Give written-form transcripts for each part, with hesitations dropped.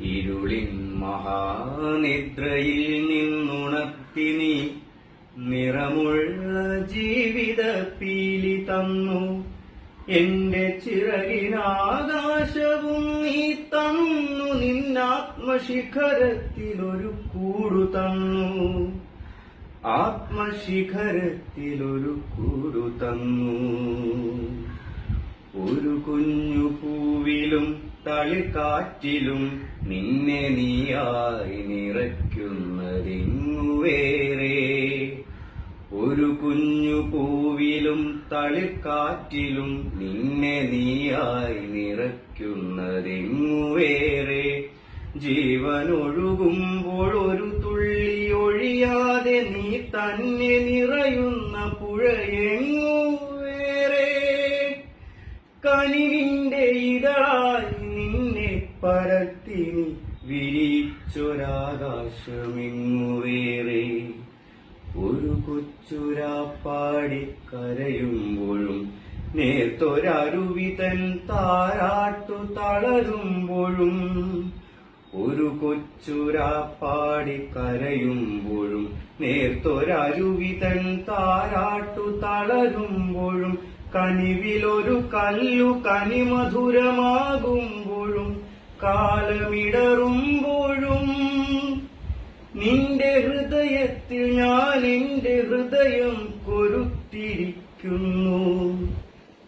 ഇരുളിൻ മഹാനിദ്രയിൽ നിന്നുണർത്തി നീ നിറമുള്ള ജീവിത പീലി തന്നു. എന്റെ ചിറകിനാകാശവും നീ തന്നു. നിന്നാത്മശിഖരത്തിലൊരു കൂടു തന്നു. ആത്മശിഖരത്തിലൊരു കൂടു തന്നു. ഒരു കുഞ്ഞു പൂവിലും തളിർക്കാറ്റിലും നിന്നെ നീയായി നിറയ്ക്കുന്നതെങ്ങുവേറെ. ഒരു കുഞ്ഞു പൂവിലും തളിർക്കാറ്റിലും നിന്നെ നീയായി നിറയ്ക്കുന്നതെങ്ങുവേറെ. ജീവനൊഴുകുമ്പോൾ ഒരു തുള്ളി ഒഴിയാതെ നീ തന്നെ നിറയുന്ന പുഴയെങ്ങുവേറെ. കനിവിന്റെ ഇതളായി നിന്നെ പരത്തി നീ വിരിച്ചൊരാകാശമെങ്ങുവേറെ. ഒരു കൊച്ചുരാപ്പാടി കരയുമ്പോഴും നേർത്തൊരരുവിതൻ താരാട്ടു തളരുമ്പോഴും. ഒരു കൊച്ചുരാപ്പാടി കരയുമ്പോഴും നേർത്തൊരരുവിതൻ താരാട്ടു തളരുമ്പോഴും. കനിവിലൊരു കല്ലു കനിമധുരമാകുമ്പോഴും കാലമിടറുമ്പോഴും. നിന്റെ ഹൃദയത്തിൽ ഞാൻ എന്റെ ഹൃദയം കൊരുത്തിരിക്കുന്നു.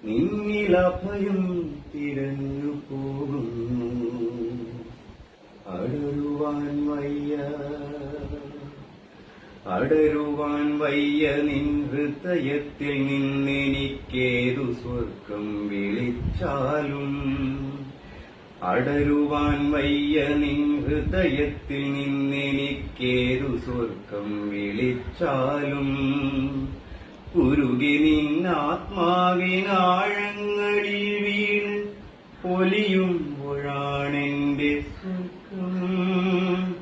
നിന്നിലഭയം തിരഞ്ഞു പോകുന്നു. അടരുവാൻ വയ്യ നിൻ ഹൃദയത്തിൽ നിന്നെനിക്കേതു സ്വർഗം വിളിച്ചാലും. അടരുവാൻ വയ്യ നിൻ ഹൃദയത്തിൽ നിന്നെനിക്കേതു സ്വർഗം വിളിച്ചാലും. ഉരുകി നിന്നാത്മാവിനാഴങ്ങളിൽ വീണ് പൊലിയുമ്പോഴാണെന്റെ സ്വർഗം.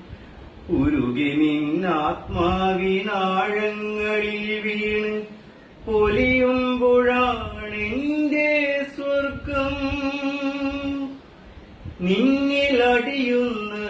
ഉരുകി നിന്നാത്മാവിനാഴങ്ങളിൽ വീണ് പൊലിയുമ്പോഴാണെന്റെ സ്വർഗം. നിന്നിലടിയുന്ന